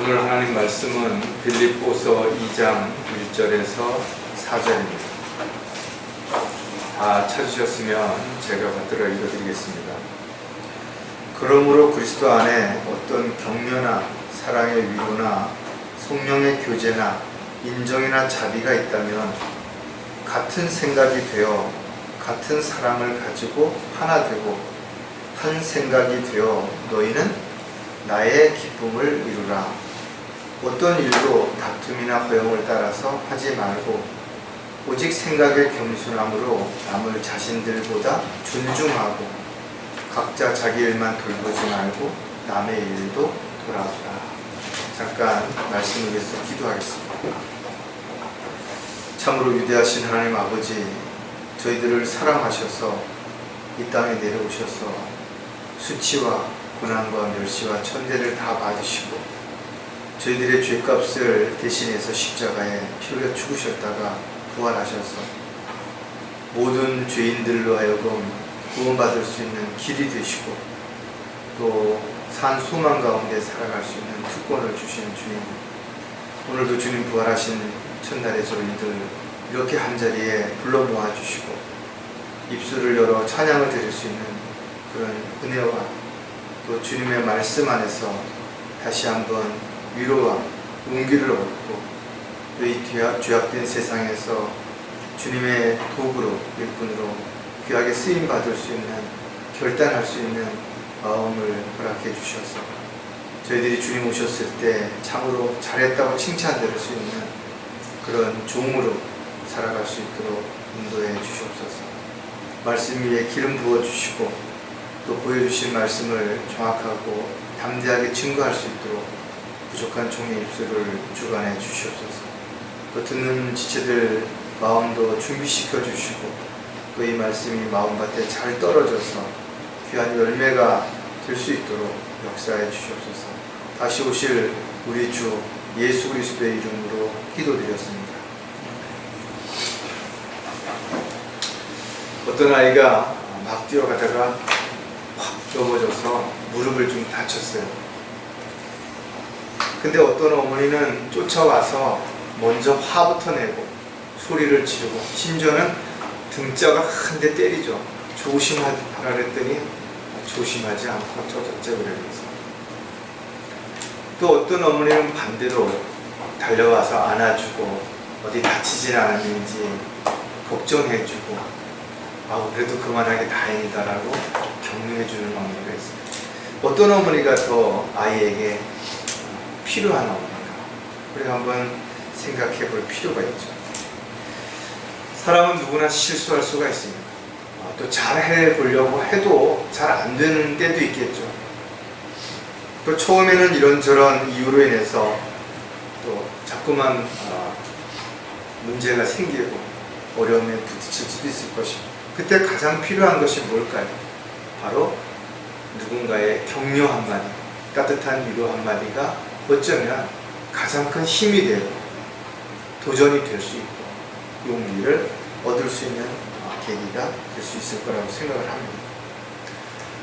오늘 하나님 말씀은 빌립보서 2장 1절에서 4절입니다. 다 찾으셨으면 제가 받들어 읽어드리겠습니다. 그러므로 그리스도 안에 어떤 격려나 사랑의 위로나 성령의 교제나 인정이나 자비가 있다면 같은 생각이 되어 같은 사랑을 가지고 하나 되고 한 생각이 되어 너희는 나의 기쁨을 이루라. 어떤 일도 다툼이나 허용을 따라서 하지 말고 오직 생각의 겸손함으로 남을 자신들보다 존중하고 각자 자기 일만 돌보지 말고 남의 일도 돌아보라. 잠깐 말씀을 위해서 기도하겠습니다. 참으로 위대하신 하나님 아버지, 저희들을 사랑하셔서 이 땅에 내려오셔서 수치와 고난과 멸시와 천대를 다 받으시고 저희들의 죄값을 대신해서 십자가에 피 흘려 죽으셨다가 부활하셔서 모든 죄인들로 하여금 구원받을 수 있는 길이 되시고 또 산 소망 가운데 살아갈 수 있는 특권을 주시는 주님, 오늘도 주님 부활하신 첫날에 저희들 이렇게 한자리에 불러 모아주시고 입술을 열어 찬양을 드릴 수 있는 그런 은혜와 또 주님의 말씀 안에서 다시 한번 위로와 용기를 얻고 또 이 죄악된 세상에서 주님의 도구로 일꾼으로 귀하게 쓰임받을 수 있는, 결단할 수 있는 마음을 허락해 주셔서 저희들이 주님 오셨을 때 참으로 잘했다고 칭찬드릴 수 있는 그런 종으로 살아갈 수 있도록 인도해 주시옵소서. 말씀 위에 기름 부어주시고 또 보여주신 말씀을 정확하고 담대하게 증거할 수 있도록 부족한 종의 입술을 주관해 주시옵소서. 또 듣는 지체들 마음도 준비시켜 주시고 또 이 말씀이 마음밭에 잘 떨어져서 귀한 열매가 될 수 있도록 역사해 주시옵소서. 다시 오실 우리 주 예수 그리스도의 이름으로 기도드렸습니다. 어떤 아이가 막 뛰어가다가 확 넘어져서 무릎을 좀 다쳤어요. 근데 어떤 어머니는 쫓아와서 먼저 화부터 내고 소리를 지르고 심지어는 등짝을 한 대 때리죠. 조심하라 그랬더니 조심하지 않고 쩌쩌쩌 그러면서. 또 어떤 어머니는 반대로 달려와서 안아주고 어디 다치진 않았는지 걱정해주고 그래도 그만하게 다행이다라고 격려해주는 어머니가 있어요. 어떤 어머니가 더 아이에게 필요한 어머니가, 우리가 한번 생각해 볼 필요가 있죠. 사람은 누구나 실수할 수가 있습니다. 또 잘해 보려고 해도 잘 안 되는 때도 있겠죠. 또 처음에는 이런저런 이유로 인해서 또 자꾸만 문제가 생기고 어려움에 부딪힐 수도 있을 것이고, 그때 가장 필요한 것이 뭘까요? 바로 누군가의 격려 한마디, 따뜻한 위로 한마디가 어쩌면 가장 큰 힘이 되고 도전이 될 수 있고 용기를 얻을 수 있는 계기가 될 수 있을 거라고 생각을 합니다.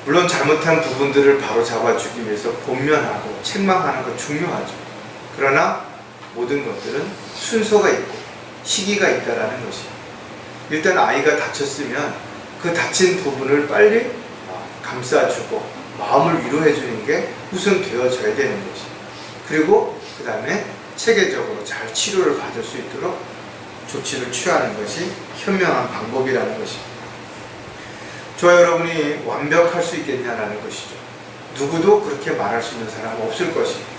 물론 잘못한 부분들을 바로 잡아주기 위해서 권면하고 책망하는 건 중요하죠. 그러나 모든 것들은 순서가 있고 시기가 있다라는 것이에요. 일단 아이가 다쳤으면 그 다친 부분을 빨리 감싸주고 마음을 위로해주는 게 우선 되어져야 되는 거지. 그리고 그 다음에 체계적으로 잘 치료를 받을 수 있도록 조치를 취하는 것이 현명한 방법이라는 것입니다. 저와 여러분이 완벽할 수 있겠냐라는 것이죠. 누구도 그렇게 말할 수 있는 사람은 없을 것입니다.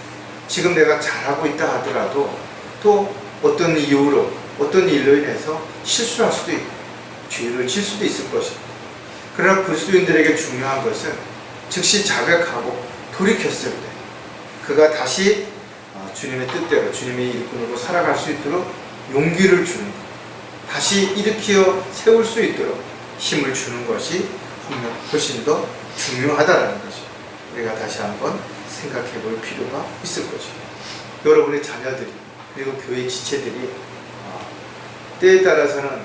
지금 내가 잘하고 있다 하더라도 또 어떤 이유로 어떤 일로 인해서 실수할 수도 있고 죄를 질 수도 있을 것입니다. 그러나 그리스도인들에게 중요한 것은 즉시 자백하고 돌이켰을 때 그가 다시 주님의 뜻대로 주님의 일꾼으로 살아갈 수 있도록 용기를 주는 것, 다시 일으켜 세울 수 있도록 힘을 주는 것이 훨씬 더 중요하다는 것이 우리가 다시 한번 생각해 볼 필요가 있을 것입니다. 여러분의 자녀들이 그리고 교회 지체들이 때에 따라서는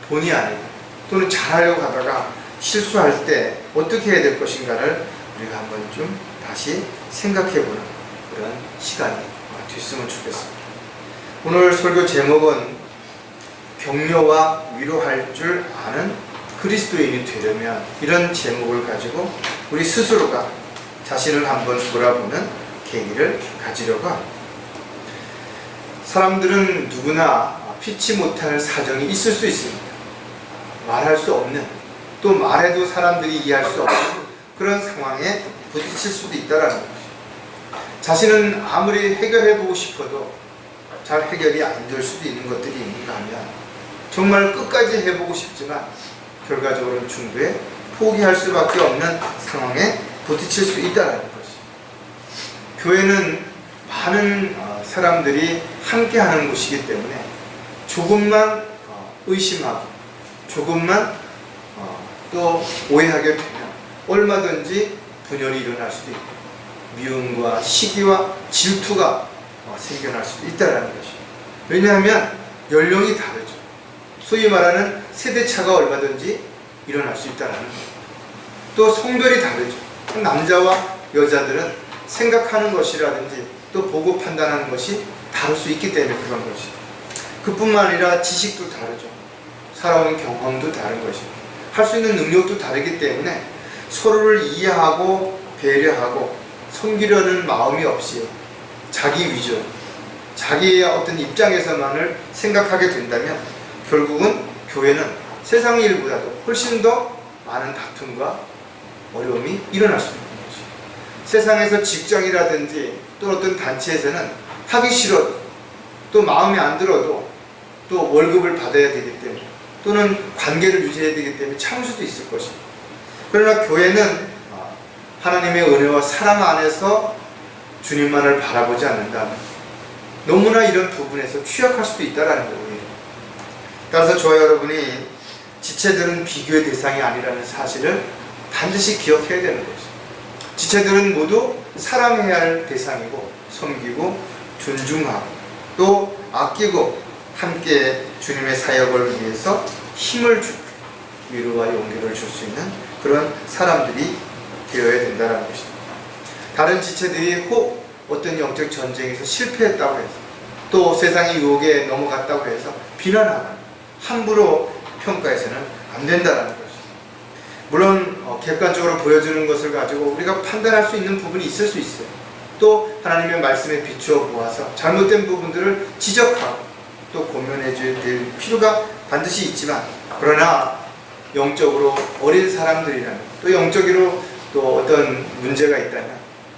본의 아니고 또는 잘하려고 하다가 실수할 때 어떻게 해야 될 것인가를 우리가 한번 좀 다시 생각해 보는 그런 시간이 됐으면 좋겠습니다. 오늘 설교 제목은 격려와 위로할 줄 아는 그리스도인이 되려면, 이런 제목을 가지고 우리 스스로가 자신을 한번 돌아보는 계기를 가지려고 합니다. 사람들은 누구나 피치 못할 사정이 있을 수 있습니다. 말할 수 없는, 또 말해도 사람들이 이해할 수 없는 그런 상황에 부딪힐 수도 있다는 것이죠. 자신은 아무리 해결해보고 싶어도 잘 해결이 안 될 수도 있는 것들이 있는가 하면, 정말 끝까지 해보고 싶지만 결과적으로는 중도에 포기할 수밖에 없는 상황에 부딪힐 수 있다는 것이죠. 교회는 많은 사람들이 함께하는 곳이기 때문에 조금만 의심하고 조금만 또 오해하게 되면 얼마든지 분열이 일어날 수도 있고 미움과 시기와 질투가 생겨날 수도 있다는 것이죠. 왜냐하면 연령이 다르죠. 소위 말하는 세대차가 얼마든지 일어날 수 있다는 거예요. 또 성별이 다르죠. 남자와 여자들은 생각하는 것이라든지 또 보고 판단하는 것이 다를 수 있기 때문에 그런 것이죠. 그뿐만 아니라 지식도 다르죠. 살아온 경험도 다른 것이고 할 수 있는 능력도 다르기 때문에 서로를 이해하고 배려하고 섬기려는 마음이 없이 자기 위주, 자기의 어떤 입장에서만을 생각하게 된다면 결국은 교회는 세상의 일보다도 훨씬 더 많은 다툼과 어려움이 일어날 수 있는 거죠. 세상에서 직장이라든지 또 어떤 단체에서는 하기 싫어도 또 마음에 안 들어도 또 월급을 받아야 되기 때문에 또는 관계를 유지해야 되기 때문에 참을 수도 있을 것입니다. 그러나 교회는 하나님의 은혜와 사랑 안에서 주님만을 바라보지 않는다면 너무나 이런 부분에서 취약할 수도 있다는 거예요. 따라서 저와 여러분이 지체들은 비교의 대상이 아니라는 사실을 반드시 기억해야 되는 것이죠. 지체들은 모두 사랑해야 할 대상이고 섬기고 존중하고 또 아끼고 함께 주님의 사역을 위해서 힘을 주고 위로와 용기를 줄 수 있는 그런 사람들이 되어야 된다는 것입니다. 다른 지체들이 혹 어떤 영적 전쟁에서 실패했다고 해서 또 세상의 유혹에 넘어갔다고 해서 비난하거나 함부로 평가해서는 안 된다는 것이죠. 물론 객관적으로 보여주는 것을 가지고 우리가 판단할 수 있는 부분이 있을 수 있어요. 또 하나님의 말씀에 비추어 보아서 잘못된 부분들을 지적하고 또 고면해 줘야 될 필요가 반드시 있지만, 그러나 영적으로 어린 사람들이라면 또 영적으로 또 어떤 문제가 있다면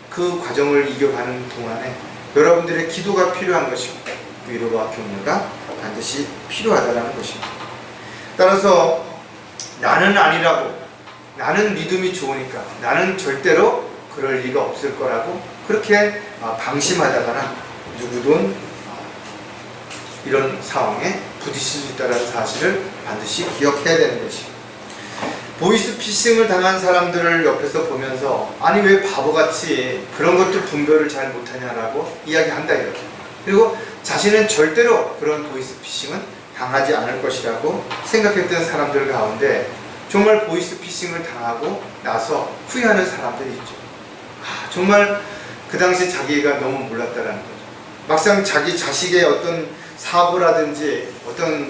그 과정을 이겨가는 동안에 여러분들의 기도가 필요한 것이고 위로와 격려가 반드시 필요하다는 것입니다. 따라서 나는 아니라고, 나는 믿음이 좋으니까 나는 절대로 그럴 리가 없을 거라고 그렇게 방심하다가는 누구든 이런 상황에 부딪힐 수 있다는 사실을 반드시 기억해야 되는 것입니다. 보이스피싱을 당한 사람들을 옆에서 보면서 아니 왜 바보같이 그런 것도 분별을 잘 못하냐라고 이야기한다 이렇게. 그리고 자신은 절대로 그런 보이스피싱은 당하지 않을 것이라고 생각했던 사람들 가운데 정말 보이스피싱을 당하고 나서 후회하는 사람들이 있죠. 정말 그 당시 자기가 너무 몰랐다라는 거죠. 막상 자기 자식의 어떤 사고라든지 어떤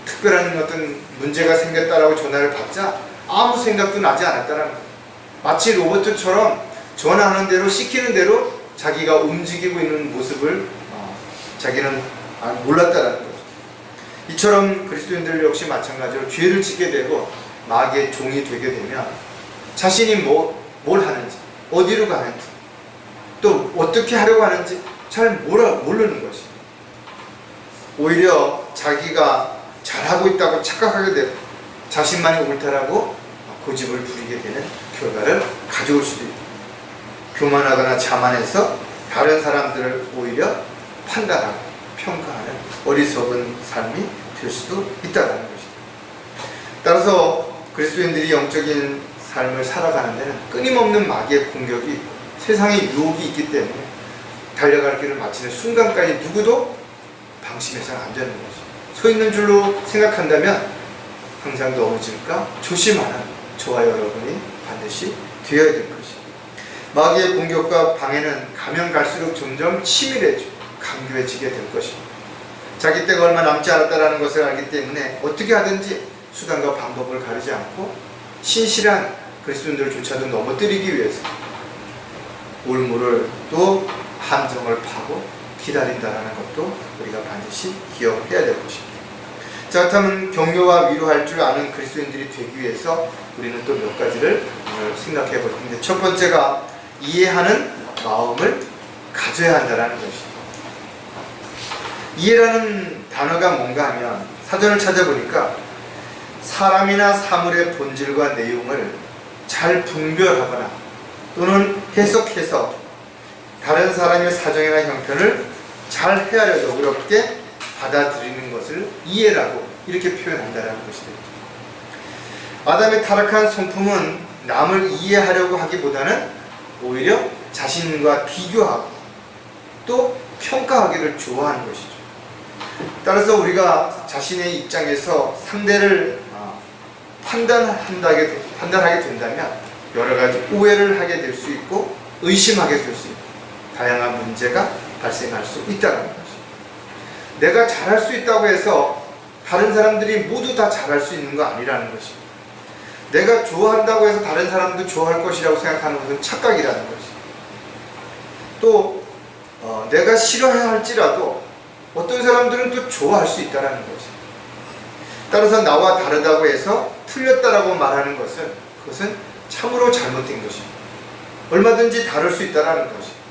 특별한 어떤 문제가 생겼다라고 전화를 받자 아무 생각도 나지 않았다는 거예요. 마치 로봇처럼 전화하는 대로 시키는 대로 자기가 움직이고 있는 모습을 자기는 몰랐다는 거죠. 이처럼 그리스도인들 역시 마찬가지로 죄를 짓게 되고 마귀의 종이 되게 되면 자신이 뭘 하는지, 어디로 가는지, 또 어떻게 하려고 하는지 잘 모르는 것이. 오히려 자기가 잘하고 있다고 착각하게 되고 자신만이 옳다라고 고집을 부리게 되는 결과를 가져올 수도 있고, 교만하거나 자만해서 다른 사람들을 오히려 판단하고 평가하는 어리석은 삶이 될 수도 있다는 것이죠. 따라서 그리스도인들이 영적인 삶을 살아가는 데는 끊임없는 마귀의 공격이 있고 세상의 유혹이 있기 때문에 달려갈 길을 마치는 순간까지 누구도 방심해서는 안 되는 것이죠. 서 있는 줄로 생각한다면 항상 넘어질까 조심하는 저와 여러분이 반드시 되어야 될 것이죠. 마귀의 공격과 방해는 가면 갈수록 점점 치밀해지고 강교해지게 될 것입니다. 자기 때가 얼마 남지 않았다는 것을 알기 때문에 어떻게 하든지 수단과 방법을 가리지 않고 신실한 그리스도인들조차도 넘어뜨리기 위해서 올무를 또 함정을 파고 기다린다는 것도 우리가 반드시 기억해야 될 것입니다. 자, 그렇다면 격려와 위로할 줄 아는 그리스도인들이 되기 위해서 우리는 또 몇 가지를 오늘 생각해 볼 텐데, 첫 번째가 이해하는 마음을 가져야 한다는 것입니다. 이해라는 단어가 뭔가 하면 사전을 찾아보니까 사람이나 사물의 본질과 내용을 잘 분별하거나 또는 해석해서 다른 사람의 사정이나 형편을 잘 헤아려 어렵게 받아들이는 것을 이해라고 이렇게 표현한다는 것이 되죠. 아담의 타락한 성품은 남을 이해하려고 하기보다는 오히려 자신과 비교하고 또 평가하기를 좋아하는 것이죠. 따라서 우리가 자신의 입장에서 상대를 판단하게 된다면 여러 가지 오해를 하게 될 수 있고 의심하게 될 수 있고 다양한 문제가 발생할 수 있다는 것이죠. 내가 잘할 수 있다고 해서 다른 사람들이 모두 다 잘할 수 있는 거 아니라는 것입니다. 내가 좋아한다고 해서 다른 사람도 좋아할 것이라고 생각하는 것은 착각이라는 것입니다. 또 내가 싫어해야 할지라도 어떤 사람들은 또 좋아할 수 있다는 것입니다. 따라서 나와 다르다고 해서 틀렸다라고 말하는 것은 그것은 참으로 잘못된 것입니다. 얼마든지 다를 수 있다는 것입니다.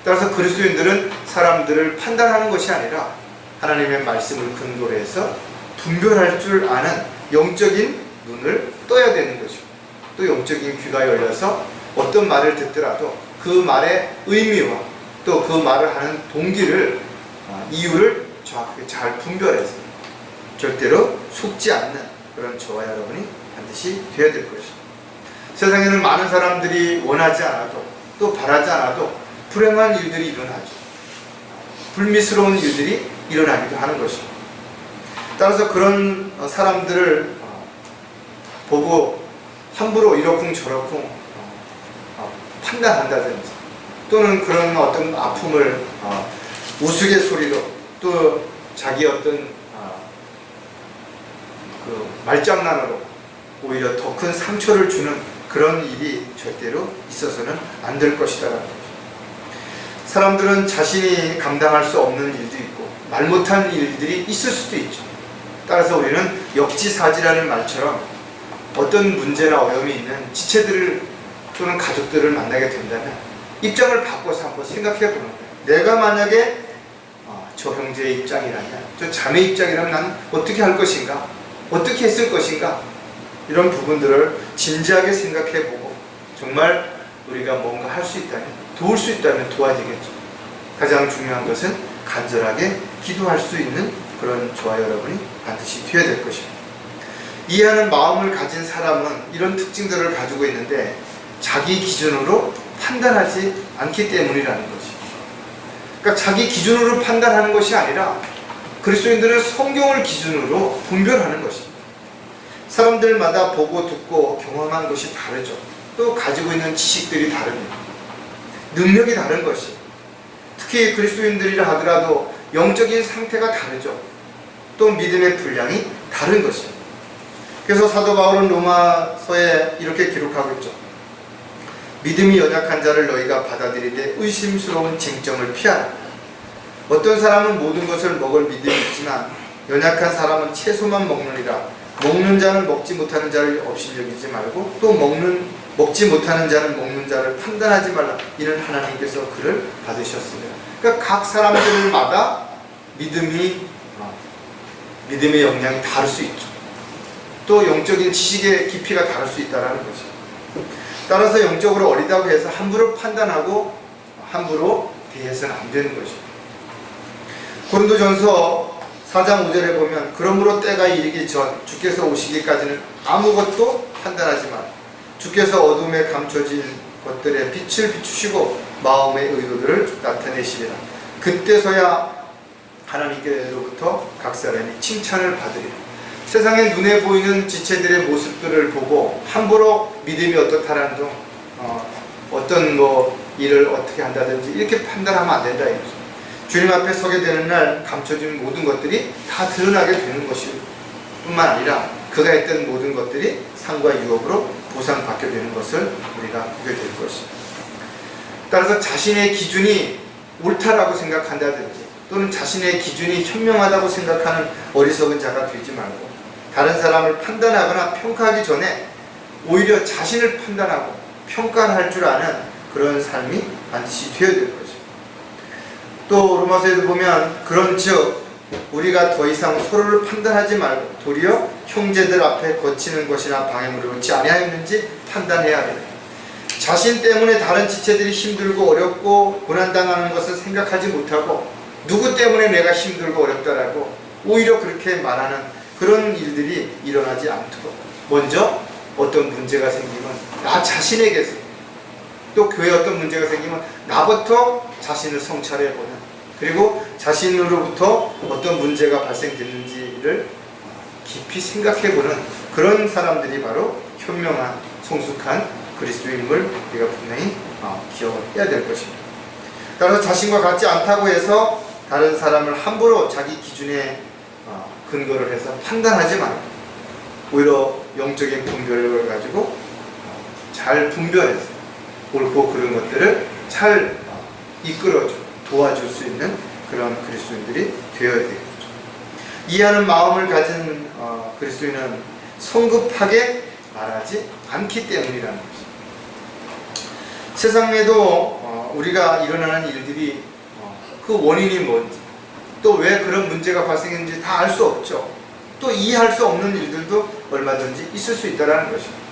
따라서 그리스도인들은 사람들을 판단하는 것이 아니라 하나님의 말씀을 근거로 해서 분별할 줄 아는 영적인 눈을 떠야 되는 것입니다. 또 영적인 귀가 열려서 어떤 말을 듣더라도 그 말의 의미와 또 그 말을 하는 동기를 이유를 정확하게 잘 분별해서 절대로 속지 않는 그런 저와 여러분이 반드시 되어야 될 것입니다. 세상에는 많은 사람들이 원하지 않아도 또 바라지 않아도 불행한 일들이 일어나죠. 불미스러운 일들이 일어나기도 하는 것입니다. 따라서 그런 사람들을 보고 함부로 이러쿵저러쿵 판단한다든지 또는 그런 어떤 아픔을 우스갯소리로 또 자기 어떤 그 말장난으로 오히려 더 큰 상처를 주는 그런 일이 절대로 있어서는 안 될 것이다라는 거죠. 사람들은 자신이 감당할 수 없는 일도 있고 말 못한 일들이 있을 수도 있죠. 따라서 우리는 역지사지라는 말처럼 어떤 문제나 어려움이 있는 지체들을 또는 가족들을 만나게 된다면 입장을 바꿔서 한번 생각해 보는 거예요. 내가 만약에 저 형제의 입장이라면, 저 자매 입장이라면 나는 어떻게 할 것인가? 어떻게 했을 것인가? 이런 부분들을 진지하게 생각해 보고 정말 우리가 뭔가 할 수 있다면, 도울 수 있다면 도와야 되겠죠. 가장 중요한 것은 간절하게 기도할 수 있는 그런 저와 여러분이 반드시 되어야 될 것입니다. 이해하는 마음을 가진 사람은 이런 특징들을 가지고 있는데 자기 기준으로 판단하지 않기 때문이라는 것이. 그러니까 자기 기준으로 판단하는 것이 아니라 그리스도인들은 성경을 기준으로 분별하는 것입니다. 사람들마다 보고 듣고 경험한 것이 다르죠. 또 가지고 있는 지식들이 다릅니다. 능력이 다른 것이. 특히 그리스도인들이라 하더라도 영적인 상태가 다르죠. 또 믿음의 분량이 다른 것입니다. 그래서 사도 바울은 로마서에 이렇게 기록하고 있죠. 믿음이 연약한 자를 너희가 받아들이되 의심스러운 쟁점을 피하라. 어떤 사람은 모든 것을 먹을 믿음이 있지만 연약한 사람은 채소만 먹느니라. 먹는 자는 먹지 못하는 자를 없이 여기지 말고 또 먹지 못하는 자는 먹는 자를 판단하지 말라. 이는 하나님께서 그를 받으셨습니다. 그러니까 각 사람들마다 믿음의 역량이 다를 수 있죠. 또 영적인 지식의 깊이가 다를 수 있다는 것이죠. 따라서 영적으로 어리다고 해서 함부로 판단하고 함부로 대해서는 안 되는 것이죠. 고린도전서 4장 5절에 보면 그러므로 때가 이르기 전 주께서 오시기까지는 아무것도 판단하지 마라. 주께서 어둠에 감춰진 것들에 빛을 비추시고 마음의 의도들을 나타내시리라. 그때서야 하나님께로부터 각 사람이 칭찬을 받으리라. 세상에 눈에 보이는 지체들의 모습들을 보고 함부로 믿음이 어떻다라는 등 어떤 일을 어떻게 한다든지 이렇게 판단하면 안 된다 이거죠. 주님 앞에 서게 되는 날 감춰진 모든 것들이 다 드러나게 되는 것이 뿐만 아니라 그가 했던 모든 것들이 상과 유업으로 보상받게 되는 것을 우리가 보게 될 것입니다. 따라서 자신의 기준이 옳다라고 생각한다든지 또는 자신의 기준이 현명하다고 생각하는 어리석은 자가 되지 말고 다른 사람을 판단하거나 평가하기 전에 오히려 자신을 판단하고 평가를 할 줄 아는 그런 삶이 반드시 되어야 될 것입니다. 또 로마서에도 보면 그런즉 우리가 더 이상 서로를 판단하지 말고 도리어 형제들 앞에 거치는 것이나 방해물을 얻지 아니하였는지 판단해야 합니다. 자신 때문에 다른 지체들이 힘들고 어렵고 고난당하는 것을 생각하지 못하고 누구 때문에 내가 힘들고 어렵다라고 오히려 그렇게 말하는 그런 일들이 일어나지 않도록 먼저 어떤 문제가 생기면 나 자신에게서 또 교회에 어떤 문제가 생기면 나부터 자신을 성찰해보는 그리고 자신으로부터 어떤 문제가 발생됐는지를 깊이 생각해보는 그런 사람들이 바로 현명한 성숙한 그리스도인임을 우리가 분명히 기억해야 될 것입니다. 따라서 자신과 같지 않다고 해서 다른 사람을 함부로 자기 기준에 근거를 해서 판단하지 말고 오히려 영적인 분별력을 가지고 잘 분별해서 옳고 그른 것들을 잘 이끌어줘 도와줄 수 있는 그런 그리스도인들이 되어야 되겠죠. 이해하는 마음을 가진 그리스도인은 성급하게 말하지 않기 때문이라는 것입니다. 세상에도 우리가 일어나는 일들이 그 원인이 뭔지 또 왜 그런 문제가 발생했는지 다 알 수 없죠. 또 이해할 수 없는 일들도 얼마든지 있을 수 있다는 것입니다.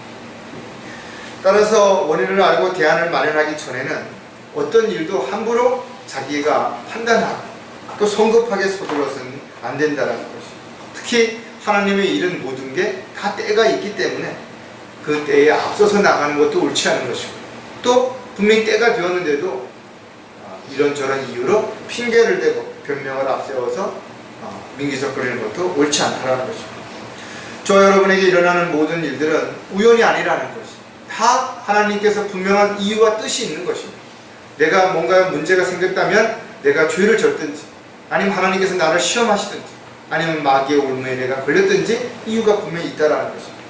따라서 원인을 알고 대안을 마련하기 전에는 어떤 일도 함부로 자기가 판단하고 또 성급하게 서둘러서는 안 된다는 것입니다. 특히 하나님의 일은 모든 게 다 때가 있기 때문에 그 때에 앞서서 나가는 것도 옳지 않은 것이고 또 분명히 때가 되었는데도 이런저런 이유로 핑계를 대고 변명을 앞세워서 민기적거리는 것도 옳지 않다는 것입니다. 저와 여러분에게 일어나는 모든 일들은 우연이 아니라는 것입니다. 다 하나님께서 분명한 이유와 뜻이 있는 것입니다. 내가 뭔가 문제가 생겼다면 내가 죄를 졌든지 아니면 하나님께서 나를 시험하시든지 아니면 마귀의 올무에 내가 걸렸든지 이유가 분명히 있다는 것입니다.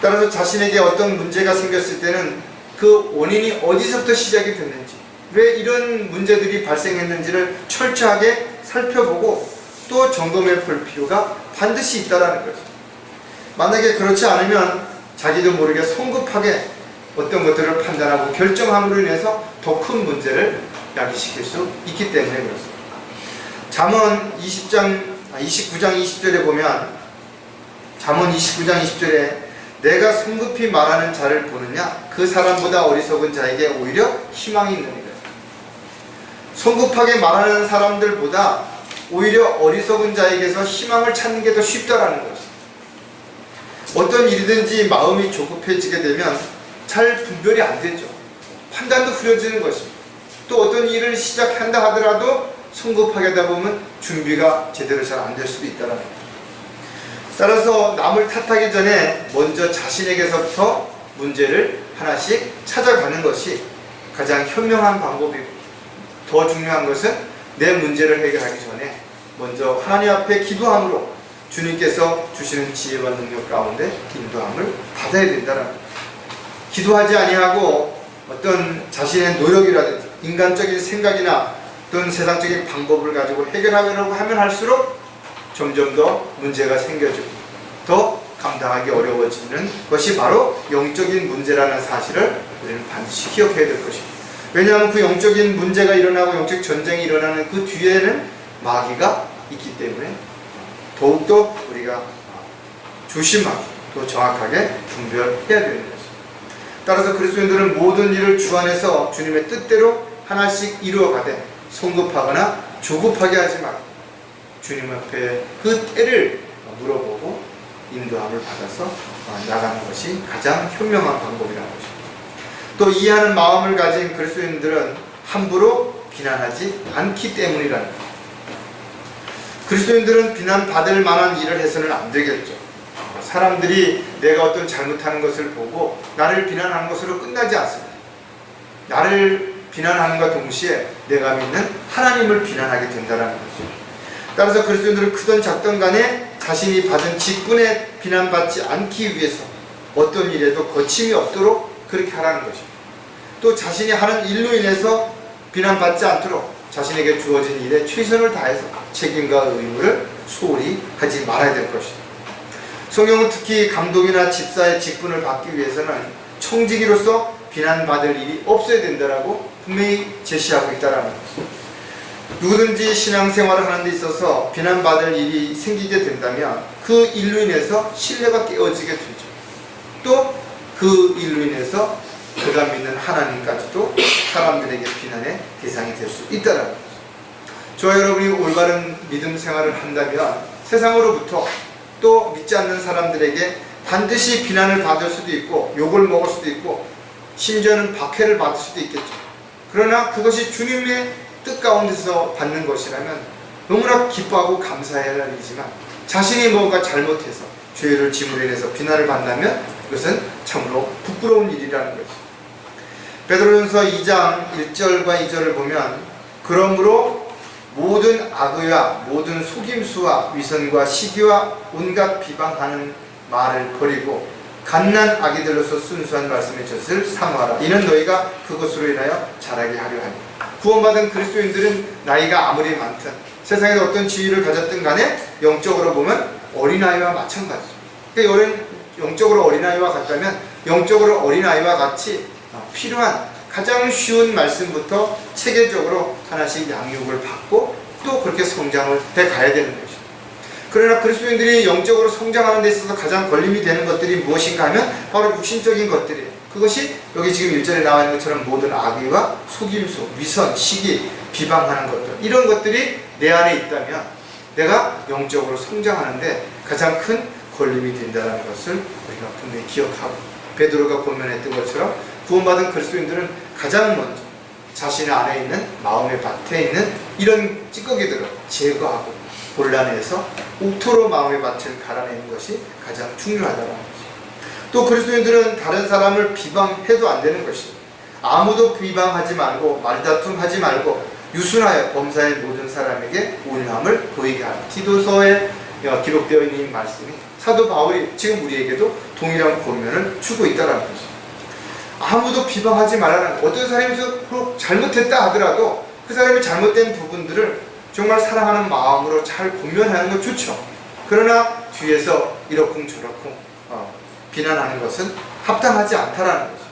따라서 자신에게 어떤 문제가 생겼을 때는 그 원인이 어디서부터 시작이 됐는지 왜 이런 문제들이 발생했는지를 철저하게 살펴보고 또 점검해 볼 필요가 반드시 있다는 것입니다. 만약에 그렇지 않으면 자기도 모르게 성급하게 어떤 것들을 판단하고 결정함으로 인해서 더 큰 문제를 야기시킬 수 있기 때문에 그렇습니다. 잠언 29장 20절에 보면 잠언 29장 20절에 내가 성급히 말하는 자를 보느냐 그 사람보다 어리석은 자에게 오히려 희망이 있느니라. 성급하게 말하는 사람들보다 오히려 어리석은 자에게서 희망을 찾는 게 더 쉽다라는 것입니다. 어떤 일이든지 마음이 조급해지게 되면 잘 분별이 안 되죠. 판단도 흐려지는 것입니다. 또 어떤 일을 시작한다 하더라도 성급하게 하다 보면 준비가 제대로 잘 안 될 수도 있다는 거죠. 따라서 남을 탓하기 전에 먼저 자신에게서부터 문제를 하나씩 찾아가는 것이 가장 현명한 방법이고 더 중요한 것은 내 문제를 해결하기 전에 먼저 하나님 앞에 기도함으로 주님께서 주시는 지혜와 능력 가운데 인도함을 받아야 된다는 거예요. 기도하지 아니하고 어떤 자신의 노력이라든지 인간적인 생각이나 어떤 세상적인 방법을 가지고 해결하려고 하면 할수록 점점 더 문제가 생겨지고 더 감당하기 어려워지는 것이 바로 영적인 문제라는 사실을 우리는 반드시 기억해야 될 것입니다. 왜냐하면 그 영적인 문제가 일어나고 영적 전쟁이 일어나는 그 뒤에는 마귀가 있기 때문에 더욱더 우리가 조심하고 또 정확하게 분별해야 되는 것입니다. 따라서 그리스도인들은 모든 일을 주 안에서 주님의 뜻대로 하나씩 이루어가되 성급하거나 조급하게 하지 말고 주님 앞에 그 때를 물어보고 인도함을 받아서 나가는 것이 가장 현명한 방법이라는 것입니다. 또 이해하는 마음을 가진 그리스도인들은 함부로 비난하지 않기 때문이라는 것입니다. 그리스도인들은 비난받을 만한 일을 해서는 안 되겠죠. 사람들이 내가 어떤 잘못하는 것을 보고 나를 비난하는 것으로 끝나지 않습니다. 나를 비난하는과 동시에 내가 믿는 하나님을 비난하게 된다는 거죠. 따라서 그리스도인들은 크든 작든 간에 자신이 받은 직분에 비난받지 않기 위해서 어떤 일에도 거침이 없도록 그렇게 하라는 것입니다. 또 자신이 하는 일로 인해서 비난받지 않도록 자신에게 주어진 일에 최선을 다해서 책임과 의무를 소홀히 하지 말아야 될 것입니다. 성경은 특히 감독이나 집사의 직분을 받기 위해서는 청지기로서 비난받을 일이 없어야 된다라고 분명히 제시하고 있다는 것입니다. 누구든지 신앙생활을 하는 데 있어서 비난받을 일이 생기게 된다면 그 일로 인해서 신뢰가 깨어지게 되죠. 또 그 일로 인해서 그가 믿는 하나님까지도 사람들에게 비난의 대상이 될 수 있다는 거죠. 저와 여러분이 올바른 믿음 생활을 한다면 세상으로부터 또 믿지 않는 사람들에게 반드시 비난을 받을 수도 있고 욕을 먹을 수도 있고 심지어는 박해를 받을 수도 있겠죠. 그러나 그것이 주님의 뜻 가운데서 받는 것이라면 너무나 기뻐하고 감사해야 할 일이지만 자신이 뭔가 잘못해서 죄를 짐으로 인해서 비난을 받는다면 그것은 참으로 부끄러운 일이라는 것이죠. 베드로전서 2장 1절과 2절을 보면 그러므로 모든 악의와 모든 속임수와 위선과 시기와 온갖 비방하는 말을 버리고 갓난 아기들로서 순수한 말씀의 젖을 사모하라. 이는 너희가 그것으로 인하여 자라게 하려 하니. 구원받은 그리스도인들은 나이가 아무리 많든 세상에 어떤 지위를 가졌든 간에 영적으로 보면 어린아이와 마찬가지죠. 그러니까 영적으로 어린아이와 같다면 영적으로 어린아이와 같이 필요한 가장 쉬운 말씀부터 체계적으로 하나씩 양육을 받고 또 그렇게 성장을 해 가야 되는 것이죠. 그러나 그리스도인들이 영적으로 성장하는 데 있어서 가장 걸림이 되는 것들이 무엇인가 하면 바로 육신적인 것들이에요. 그것이 여기 지금 1절에 나와 있는 것처럼 모든 악의와 속임수, 위선, 시기, 비방하는 것들, 이런 것들이 내 안에 있다면 내가 영적으로 성장하는데 가장 큰 걸림이 된다는 것을 우리가 분명히 기억하고, 베드로가 권면했던 것처럼 구원받은 그리스도인들은 가장 먼저 자신 안에 있는 마음의 밭에 있는 이런 찌꺼기들을 제거하고 골라내서 옥토로 마음의 밭을 갈아내는 것이 가장 중요하다는 것이죠. 또 그리스도인들은 다른 사람을 비방해도 안 되는 것입니다. 아무도 비방하지 말고 말다툼하지 말고 유순하여 범사의 모든 사람에게 온유함을 보이게 하라. 디도서에 기록되어 있는 이 말씀이 사도 바울이 지금 우리에게도 동일한 권면을 주고 있다는 것입니다. 아무도 비방하지 말라는 것. 어떤 사람이 잘못했다 하더라도 그 사람이 잘못된 부분들을 정말 사랑하는 마음으로 잘 권면하는 건 좋죠. 그러나 뒤에서 이러쿵저러쿵 비난하는 것은 합당하지 않다라는 거죠.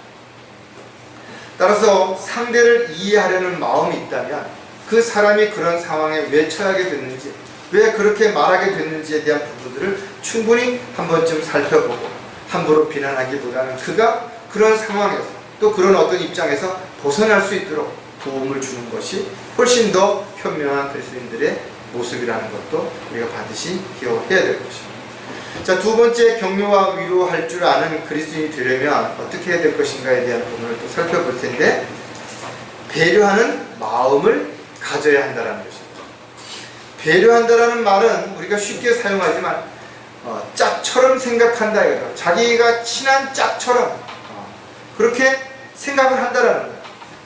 따라서 상대를 이해하려는 마음이 있다면 그 사람이 그런 상황에 왜 처하게 됐는지, 왜 그렇게 말하게 됐는지에 대한 부분들을 충분히 한 번쯤 살펴보고 함부로 비난하기보다는 그가 그런 상황에서 또 그런 어떤 입장에서 벗어날 수 있도록 도움을 주는 것이 훨씬 더 현명한 그리스도인들의 모습이라는 것도 우리가 반드시 기억해야 될 것입니다. 자, 두 번째, 격려와 위로할 줄 아는 그리스도인이 되려면 어떻게 해야 될 것인가에 대한 부분을 또 살펴볼 텐데, 배려하는 마음을 가져야 한다는 것입니다. 배려한다라는 말은 우리가 쉽게 사용하지만 짝처럼 생각한다 이거죠. 자기가 친한 짝처럼 그렇게 생각을 한다라는 거예요.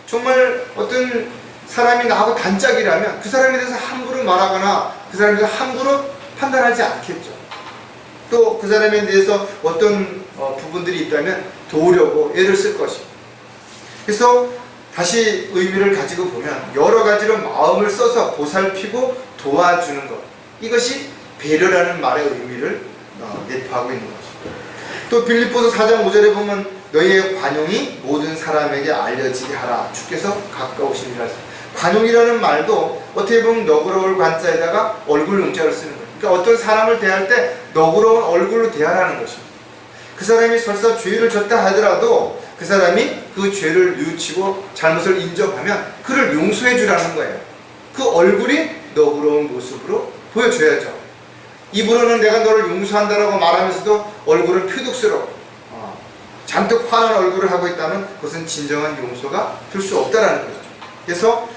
정말 어떤 사람이 나하고 단짝이라면 그 사람에 대해서 함부로 말하거나 그 사람에 대해서 함부로 판단하지 않겠죠. 또 그 사람에 대해서 어떤 부분들이 있다면 도우려고 애를 쓸 것입니다. 그래서 다시 의미를 가지고 보면 여러 가지로 마음을 써서 보살피고 도와주는 것, 이것이 배려라는 말의 의미를 내포하고 있는 것입니다. 또 빌립보서 4장 5절에 보면 너희의 관용이 모든 사람에게 알려지게 하라. 주께서 가까우시니라. 관용이라는 말도 어떻게 보면 너그러울 관자에다가 얼굴 용자를 쓰는 거예요. 그러니까 어떤 사람을 대할 때 너그러운 얼굴로 대하라는 것입니다. 그 사람이 설사 죄를 졌다 하더라도 그 사람이 그 죄를 뉘우치고 잘못을 인정하면 그를 용서해 주라는 거예요. 그 얼굴이 너그러운 모습으로 보여줘야죠. 입으로는 내가 너를 용서한다라고 말하면서도 얼굴은 표독스러워 잔뜩 화난 얼굴을 하고 있다면 그것은 진정한 용서가 될 수 없다라는 거죠. 그래서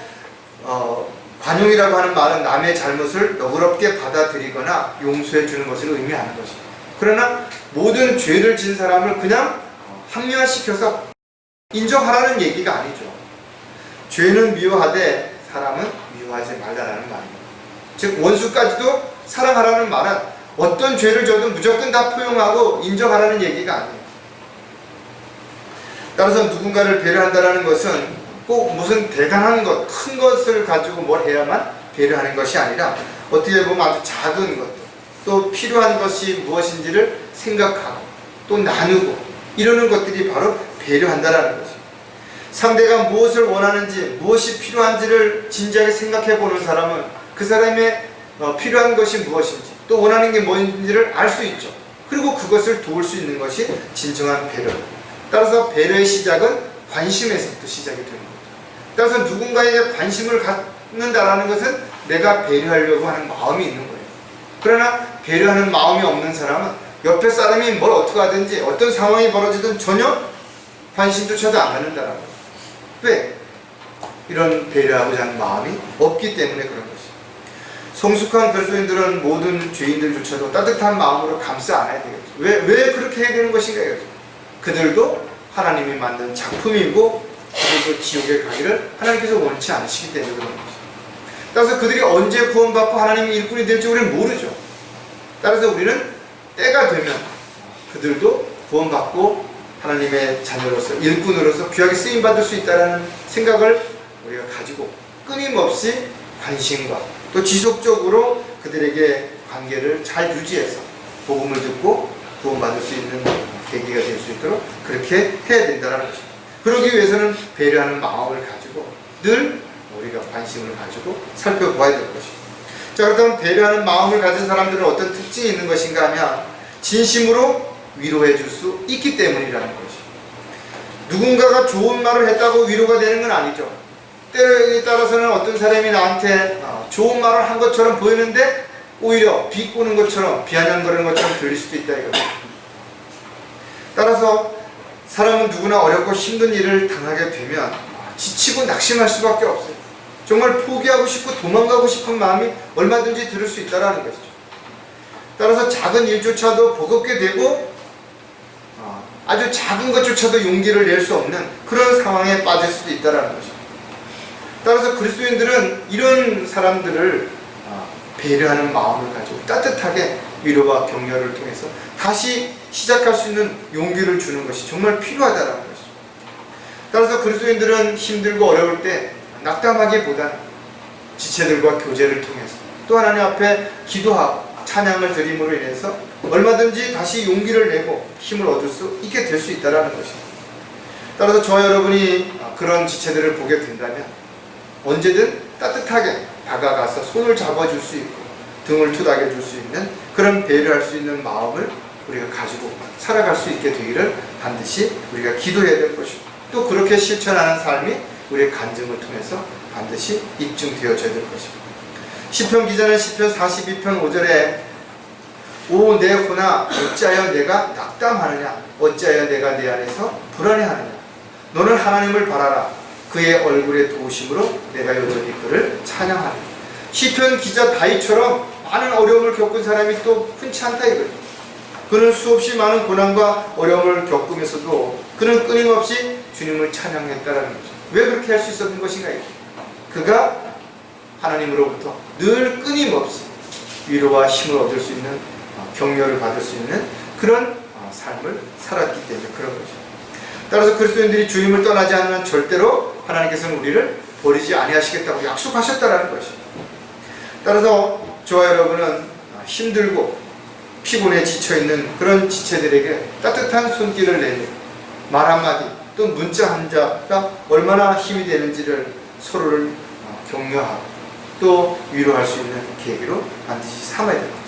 관용이라고 하는 말은 남의 잘못을 너그럽게 받아들이거나 용서해 주는 것을 의미하는 것입니다. 그러나 모든 죄를 진 사람을 그냥 합리화시켜서 인정하라는 얘기가 아니죠. 죄는 미워하되 사람은 미워하지 말라라는 말입니다. 즉 원수까지도 사랑하라는 말은 어떤 죄를 져도 무조건 다 포용하고 인정하라는 얘기가 아니에요. 따라서 누군가를 배려한다는 것은 꼭 무슨 대단한 것, 큰 것을 가지고 뭘 해야만 배려하는 것이 아니라 어떻게 보면 아주 작은 것, 또 필요한 것이 무엇인지를 생각하고 또 나누고 이러는 것들이 바로 배려한다는 것이죠. 상대가 무엇을 원하는지, 무엇이 필요한지를 진지하게 생각해 보는 사람은 그 사람의 필요한 것이 무엇인지 또 원하는 게 뭔지를 알 수 있죠. 그리고 그것을 도울 수 있는 것이 진정한 배려입니다. 따라서 배려의 시작은 관심에서부터 시작이 되는 거죠. 따라서 누군가에게 관심을 갖는다라는 것은 내가 배려하려고 하는 마음이 있는 거예요. 그러나 배려하는 마음이 없는 사람은 옆에 사람이 뭘 어떻게 하든지 어떤 상황이 벌어지든 전혀 관심조차도 안 갖는다는 거예요. 왜? 이런 배려하고자 하는 마음이 없기 때문에 그런 것이죠. 성숙한 그리스도인들은 모든 죄인들조차도 따뜻한 마음으로 감싸 안아야 되겠죠. 왜 그렇게 해야 되는 것인가 이거죠. 그들도 하나님이 만든 작품이고 그들도 지옥에 가기를 하나님께서 원치 않으시기 때문에 그런 것이죠. 따라서 그들이 언제 구원받고 하나님의 일꾼이 될지 우리는 모르죠. 따라서 우리는 때가 되면 그들도 구원받고 하나님의 자녀로서 일꾼으로서 귀하게 쓰임받을 수 있다는 생각을 우리가 가지고 끊임없이 관심과 또 지속적으로 그들에게 관계를 잘 유지해서 복음을 듣고 구원받을 수 있는 계기가 될 수 있도록 그렇게 해야 된다는 것입니다. 그러기 위해서는 배려하는 마음을 가지고 늘 우리가 관심을 가지고 살펴보아야 될 것입니다. 자, 그렇다면 배려하는 마음을 가진 사람들은 어떤 특징이 있는 것인가 하면 진심으로 위로해 줄 수 있기 때문이라는 것입니다. 누군가가 좋은 말을 했다고 위로가 되는 건 아니죠. 때에 따라서는 어떤 사람이 나한테 좋은 말을 한 것처럼 보이는데 오히려 비꼬는 것처럼 비아냥거리는 것처럼 들릴 수도 있다 이거죠. 따라서 사람은 누구나 어렵고 힘든 일을 당하게 되면 지치고 낙심할 수밖에 없어요. 정말 포기하고 싶고 도망가고 싶은 마음이 얼마든지 들을 수 있다는 것이죠. 따라서 작은 일조차도 버겁게 되고 아주 작은 것조차도 용기를 낼 수 없는 그런 상황에 빠질 수도 있다는 것입니다. 따라서 그리스도인들은 이런 사람들을 배려하는 마음을 가지고 따뜻하게 위로와 격려를 통해서 다시 시작할 수 있는 용기를 주는 것이 정말 필요하다는 것이죠. 따라서 그리스도인들은 힘들고 어려울 때 낙담하기보다는 지체들과 교제를 통해서 또 하나님 앞에 기도하고 찬양을 드림으로 인해서 얼마든지 다시 용기를 내고 힘을 얻을 수 있게 될 수 있다는 것입니다. 따라서 저와 여러분이 그런 지체들을 보게 된다면 언제든 따뜻하게 다가가서 손을 잡아줄 수 있고 등을 투닥여 줄 수 있는 그런 배려할 수 있는 마음을 우리가 가지고 살아갈 수 있게 되기를 반드시 우리가 기도해야 될 것이고 또 그렇게 실천하는 삶이 우리의 간증을 통해서 반드시 입증되어져야 될 것입니다. 시편 기자는 시편 42편 5절에 오 내 혼아 어찌하여 내가 낙담하느냐 어찌하여 내가 내 안에서 불안해하느냐 너는 하나님을 바라라 그의 얼굴의 도우심으로 내가 여전히 그를 찬양하리라. 시편 기자 다윗처럼 많은 어려움을 겪은 사람이 또 흔치 않다 이거죠. 그는 수없이 많은 고난과 어려움을 겪으면서도 그는 끊임없이 주님을 찬양했다는 거죠. 왜 그렇게 할 수 있었던 것인가 이거죠. 그가 하나님으로부터 늘 끊임없이 위로와 힘을 얻을 수 있는 격려를 받을 수 있는 그런 삶을 살았기 때문에 그런 거죠. 따라서 그리스도인들이 주님을 떠나지 않으면 절대로 하나님께서는 우리를 버리지 아니하시겠다고 약속하셨다는 것입니다. 따라서 저와 여러분은 힘들고 피곤에 지쳐있는 그런 지체들에게 따뜻한 손길을 내는 말 한마디 또 문자 한 자가 얼마나 힘이 되는지를 서로를 격려하고 또 위로할 수 있는 계기로 반드시 삼아야 됩니다.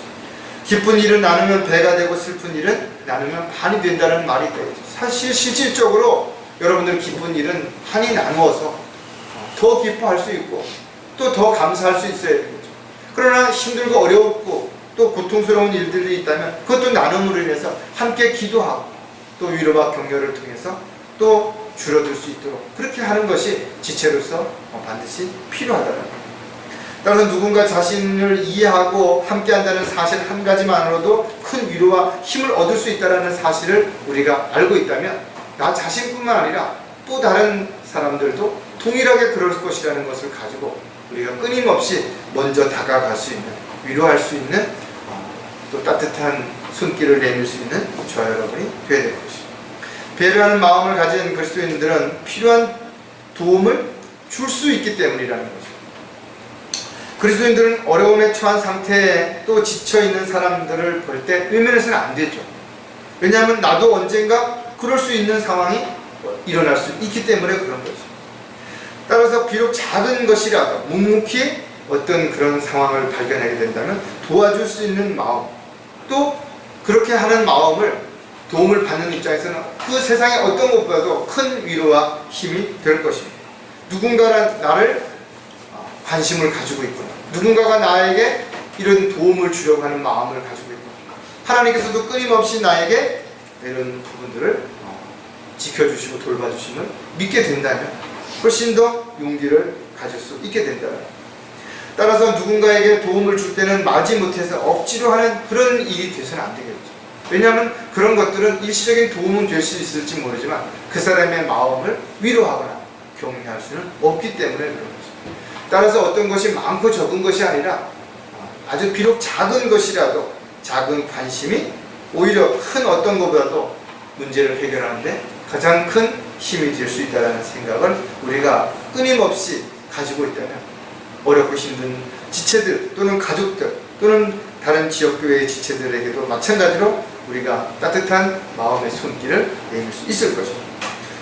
기쁜 일은 나누면 배가 되고 슬픈 일은 나누면 반이 된다는 말이 있다. 사실 실질적으로 여러분들 기쁜 일은 반이 나누어서 더 기뻐할 수 있고 또 더 감사할 수 있어야 되겠죠. 그러나 힘들고 어렵고 또 고통스러운 일들이 있다면 그것도 나눔으로 인해서 함께 기도하고 또 위로와 격려를 통해서 또 줄어들 수 있도록 그렇게 하는 것이 지체로서 반드시 필요하다는 겁니다. 따라서 누군가 자신을 이해하고 함께한다는 사실 한 가지만으로도 큰 위로와 힘을 얻을 수 있다는 사실을 우리가 알고 있다면 나 자신뿐만 아니라 또 다른 사람들도 동일하게 그럴 것이라는 것을 가지고 우리가 끊임없이 먼저 다가갈 수 있는, 위로할 수 있는, 또 따뜻한 손길을 내밀 수 있는 저와 여러분이 되어야 될 것입니다. 배려하는 마음을 가진 그리스도인들은 필요한 도움을 줄 수 있기 때문이라는 거죠. 그리스도인들은 어려움에 처한 상태에 또 지쳐있는 사람들을 볼 때 외면해서는 안 되죠. 왜냐하면 나도 언젠가 그럴 수 있는 상황이 일어날 수 있기 때문에 그런 거죠. 따라서 비록 작은 것이라도 묵묵히 어떤 그런 상황을 발견하게 된다면 도와줄 수 있는 마음, 또 그렇게 하는 마음을, 도움을 받는 입장에서는 그 세상의 어떤 것보다도 큰 위로와 힘이 될 것입니다. 누군가가 나를 관심을 가지고 있구나, 누군가가 나에게 이런 도움을 주려고 하는 마음을 가지고 있구나, 하나님께서도 끊임없이 나에게 이런 부분들을 지켜주시고 돌봐주심을 믿게 된다면 훨씬 더 용기를 가질 수 있게 된다. 따라서 누군가에게 도움을 줄 때는 마지못해서 억지로 하는 그런 일이 돼서는 안 되겠죠. 왜냐하면 그런 것들은 일시적인 도움은 될 수 있을지 모르지만 그 사람의 마음을 위로하거나 격려할 수는 없기 때문에 그런 거죠. 따라서 어떤 것이 많고 적은 것이 아니라 아주 비록 작은 것이라도 작은 관심이 오히려 큰 어떤 것보다도 문제를 해결하는데 가장 큰 힘이 될 수 있다는 생각을 우리가 끊임없이 가지고 있다면 어렵고 힘든 지체들 또는 가족들 또는 다른 지역교회의 지체들에게도 마찬가지로 우리가 따뜻한 마음의 손길을 내밀 수 있을 것입니다.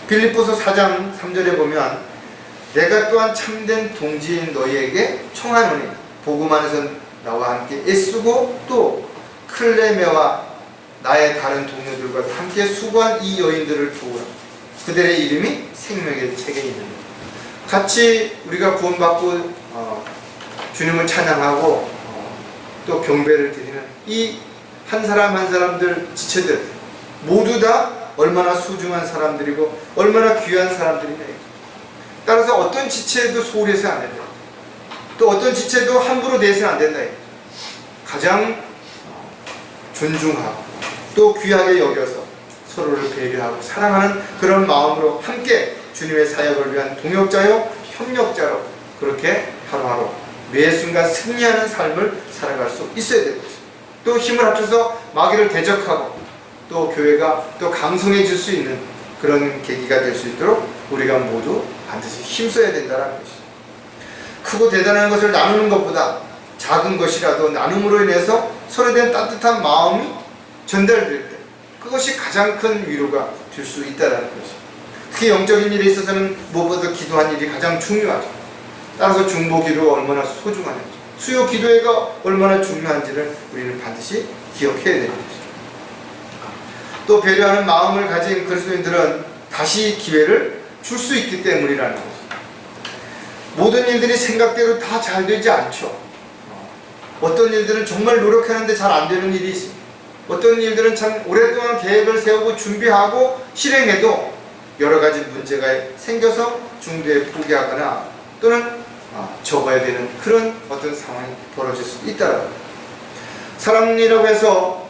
빌립보서 4장 3절에 보면 내가 또한 참된 동지인 너희에게 청하노니 복음 안에서 나와 함께 애쓰고 또 클레메와 나의 다른 동료들과 함께 수고한 이 여인들을 도우라. 그들의 이름이 생명의 책에 있느니라. 같이 우리가 구원받고 주님을 찬양하고 또 경배를 드리는 이 한 사람 한 사람들 지체들 모두 다 얼마나 소중한 사람들이고 얼마나 귀한 사람들이냐. 따라서 어떤 지체도 소홀히 해서는 안 된다. 또 어떤 지체도 함부로 대해서는 안 된다. 가장 존중하고 또 귀하게 여겨서 서로를 배려하고 사랑하는 그런 마음으로 함께 주님의 사역을 위한 동역자요 협력자로 그렇게 하루하루 매 순간 승리하는 삶을 살아갈 수 있어야 될 것입니다. 또 힘을 합쳐서 마귀를 대적하고 또 교회가 또 강성해질 수 있는 그런 계기가 될 수 있도록 우리가 모두 반드시 힘써야 된다는 것이죠. 크고 대단한 것을 나누는 것보다 작은 것이라도 나눔으로 인해서 서로에 대한 따뜻한 마음이 전달될 때 그것이 가장 큰 위로가 될 수 있다는 것이죠. 특히 영적인 일에 있어서는 무엇보다 기도한 일이 가장 중요하죠. 따라서 중보기도가 얼마나 소중한지, 수요 기도회가 얼마나 중요한지를 우리는 반드시 기억해야 되는 것이죠. 또 배려하는 마음을 가진 그리스도인들은 다시 기회를 줄 수 있기 때문이라는 것이죠. 모든 일들이 생각대로 다 잘 되지 않죠. 어떤 일들은 정말 노력하는데 잘 안 되는 일이 있습니다. 어떤 일들은 참 오랫동안 계획을 세우고 준비하고 실행해도 여러 가지 문제가 생겨서 중도에 포기하거나 또는 접어야 되는 그런 어떤 상황이 벌어질 수 있다라고. 사람이라고 해서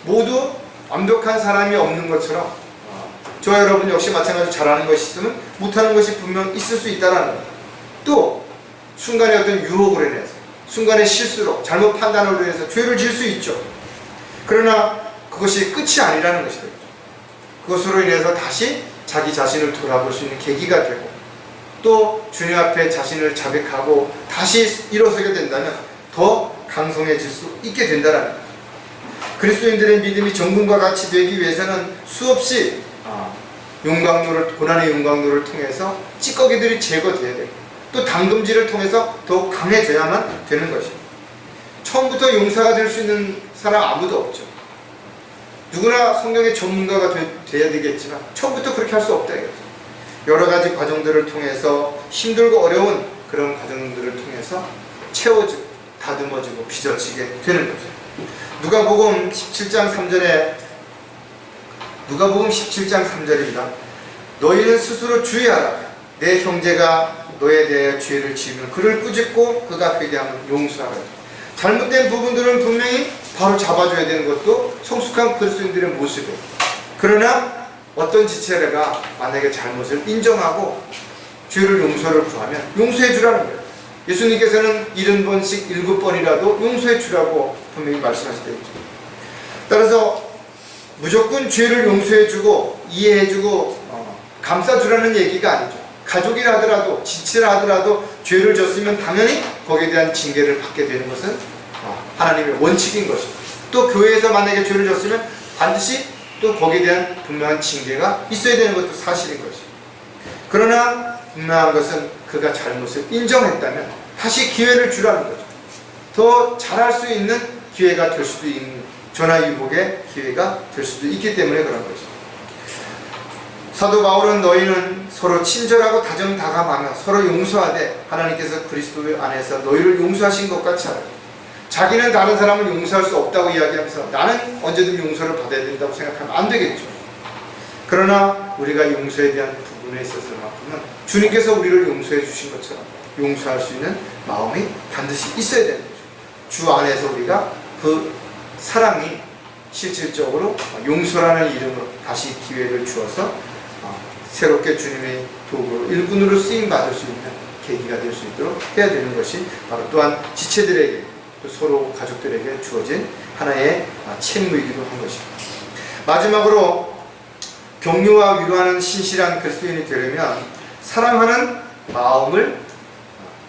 모두 완벽한 사람이 없는 것처럼 저와 여러분 역시 마찬가지로 잘하는 것이 있으면 못하는 것이 분명 있을 수 있다라는 거예요. 또 순간의 어떤 유혹으로 인해서 순간의 실수로 잘못 판단으로 인해서 죄를 지을 수 있죠. 그러나 그것이 끝이 아니라는 것이 되죠. 그것으로 인해서 다시 자기 자신을 돌아볼 수 있는 계기가 되고 또 주님 앞에 자신을 자백하고 다시 일어서게 된다면 더 강성해질 수 있게 된다는 거예요. 그리스도인들의 믿음이 정금과 같이 되기 위해서는 수없이 고난의 용광로를 통해서 찌꺼기들이 제거되어야 되고 또 담금질을 통해서 더욱 강해져야만 되는 것입니다. 처음부터 용사가 될 수 있는 사람 아무도 없죠. 누구나 성경의 전문가가 돼야 되겠지만 처음부터 그렇게 할 수 없다 이거죠. 여러 가지 과정들을 통해서 힘들고 어려운 그런 과정들을 통해서 채워지고 다듬어지고 빚어지게 되는 거죠. 누가복음 17장 3절입니다. 너희는 스스로 주의하라. 내 형제가 너에 대해 죄를 지으면 그를 꾸짖고 그가 회개하면 용서하라. 잘못된 부분들은 분명히 바로 잡아줘야 되는 것도 성숙한 그리스도인들의 모습이에요. 그러나 어떤 지체가 만약에 잘못을 인정하고 죄를 용서를 구하면 용서해 주라는 거예요. 예수님께서는 70번씩 7번이라도 용서해 주라고 분명히 말씀하시되 있죠. 따라서 무조건 죄를 용서해 주고 이해해 주고 감싸 주라는 얘기가 아니죠. 가족이라 하더라도 지체라 하더라도 죄를 졌으면 당연히 거기에 대한 징계를 받게 되는 것은 하나님의 원칙인 것이고, 또 교회에서 만약에 죄를 졌으면 반드시 또 거기에 대한 분명한 징계가 있어야 되는 것도 사실인 것이고, 그러나 분명한 것은 그가 잘못을 인정했다면 다시 기회를 주라는 거죠. 더 잘할 수 있는 기회가 될 수도 있는, 전화위복의 기회가 될 수도 있기 때문에 그런 것이죠. 사도 바울은 너희는 서로 친절하고 다정다감하며 서로 용서하되 하나님께서 그리스도 안에서 너희를 용서하신 것 같이 하라. 자기는 다른 사람을 용서할 수 없다고 이야기하면서 나는 언제든 용서를 받아야 된다고 생각하면 안 되겠죠. 그러나 우리가 용서에 대한 부분에 있어서만큼은 주님께서 우리를 용서해 주신 것처럼 용서할 수 있는 마음이 반드시 있어야 되는 거죠. 주 안에서 우리가 그 사랑이 실질적으로 용서라는 이름으로 다시 기회를 주어서 새롭게 주님의 도구로 일꾼으로 쓰임받을 수 있는 계기가 될 수 있도록 해야 되는 것이 바로 또한 지체들에게 또 서로 가족들에게 주어진 하나의 책무이기도 한 것입니다. 마지막으로 격려와 위로하는 신실한 그리스도인이 되려면 사랑하는 마음을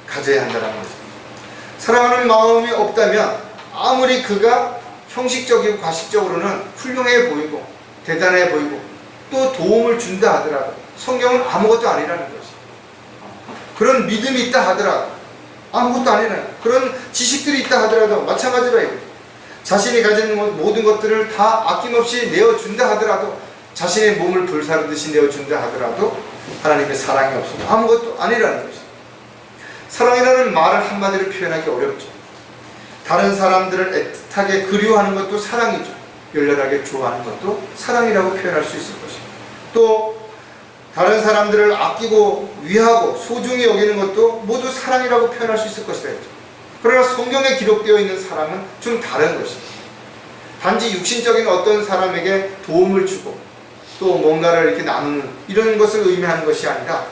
가져야 한다는 것입니다. 사랑하는 마음이 없다면 아무리 그가 형식적이고 과식적으로는 훌륭해 보이고 대단해 보이고 또 도움을 준다 하더라도 성경은 아무것도 아니라는 것이, 그런 믿음이 있다 하더라도 아무것도 아니라는, 그런 지식들이 있다 하더라도 마찬가지라 이거죠. 자신이 가진 모든 것들을 다 아낌없이 내어준다 하더라도, 자신의 몸을 불사르듯이 내어준다 하더라도 하나님의 사랑이 없으면 아무것도 아니라는 것이. 사랑이라는 말을 한마디로 표현하기 어렵죠. 다른 사람들을 애틋하게 그리워하는 것도 사랑이죠. 열렬하게 좋아하는 것도 사랑이라고 표현할 수 있을 것입니다. 또 다른 사람들을 아끼고 위하고 소중히 여기는 것도 모두 사랑이라고 표현할 수 있을 것이다. 그러나 성경에 기록되어 있는 사랑은 좀 다른 것입니다. 단지 육신적인 어떤 사람에게 도움을 주고 또 뭔가를 이렇게 나누는 이런 것을 의미하는 것이 아니라,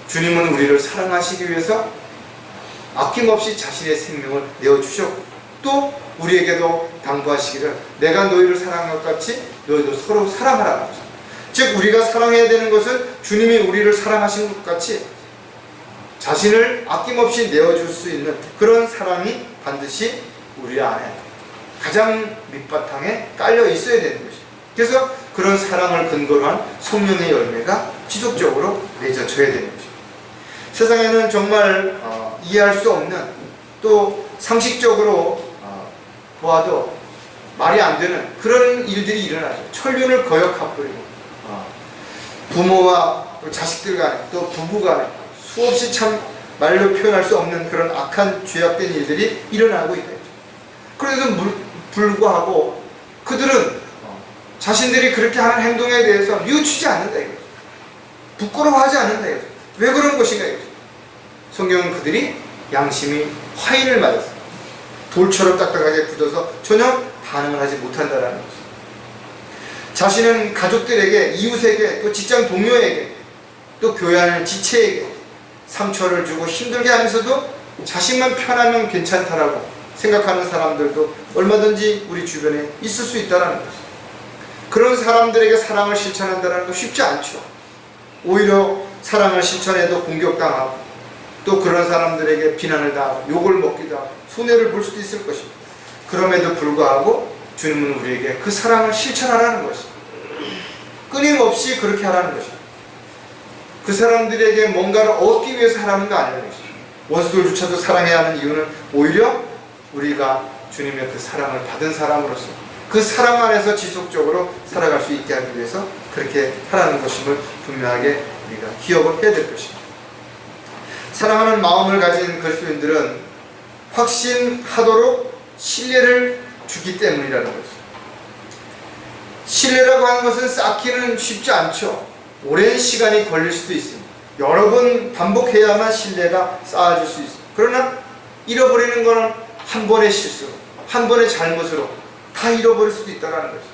주님은 우리를 사랑하시기 위해서 아낌없이 자신의 생명을 내어주셨고 또 우리에게도 당부하시기를 내가 너희를 사랑한 것 같이 너희도 서로 사랑하라는 것입니다. 즉 우리가 사랑해야 되는 것은 주님이 우리를 사랑하신 것 같이 자신을 아낌없이 내어줄 수 있는 그런 사랑이 반드시 우리 안에 가장 밑바탕에 깔려 있어야 되는 것입니다. 그래서 그런 사랑을 근거로 한 성령의 열매가 지속적으로 맺어져야 되는 것입니다. 세상에는 정말 이해할 수 없는, 또 상식적으로 보아도 말이 안 되는 그런 일들이 일어나죠. 천륜을 거역하버리고 부모와 또 자식들 간에 또 부부 간에 수없이 참 말로 표현할 수 없는 그런 악한 죄악된 일들이 일어나고 있다. 그래서 불구하고 그들은 자신들이 그렇게 하는 행동에 대해서 뉘우치지 않는다 이거죠. 부끄러워하지 않는다 이거죠. 왜 그런 것인가 이거죠. 성경은 그들이 양심이 화인을 맞았습니다. 돌처럼 딱딱하게 굳어서 전혀 반응을 하지 못한다라는 것입니다. 자신은 가족들에게, 이웃에게, 또 직장 동료에게, 또 교회하는 지체에게 상처를 주고 힘들게 하면서도 자신만 편하면 괜찮다라고 생각하는 사람들도 얼마든지 우리 주변에 있을 수 있다는 것입니다. 그런 사람들에게 사랑을 실천한다는 거 쉽지 않죠. 오히려 사랑을 실천해도 공격당하고 또 그런 사람들에게 비난을 당하고 욕을 먹기도 하고 손해를 볼 수도 있을 것입니다. 그럼에도 불구하고 주님은 우리에게 그 사랑을 실천하라는 것입니다. 끊임없이 그렇게 하라는 것입니다. 그 사람들에게 뭔가를 얻기 위해서 하라는 거 아니라는 것입니다. 원수들조차도 사랑해야 하는 이유는 오히려 우리가 주님의 그 사랑을 받은 사람으로서 그 사랑 안에서 지속적으로 살아갈 수 있게 하기 위해서 그렇게 하라는 것임을 분명하게 우리가 기억을 해야 될 것입니다. 사랑하는 마음을 가진 그리스도인들은 확신하도록 신뢰를 주기 때문이라는 것이죠. 신뢰라고 하는 것은 쌓기는 쉽지 않죠. 오랜 시간이 걸릴 수도 있습니다. 여러 번 반복해야만 신뢰가 쌓아질 수 있습니다. 그러나 잃어버리는 것은 한 번의 실수로, 한 번의 잘못으로 다 잃어버릴 수도 있다는 것입니다.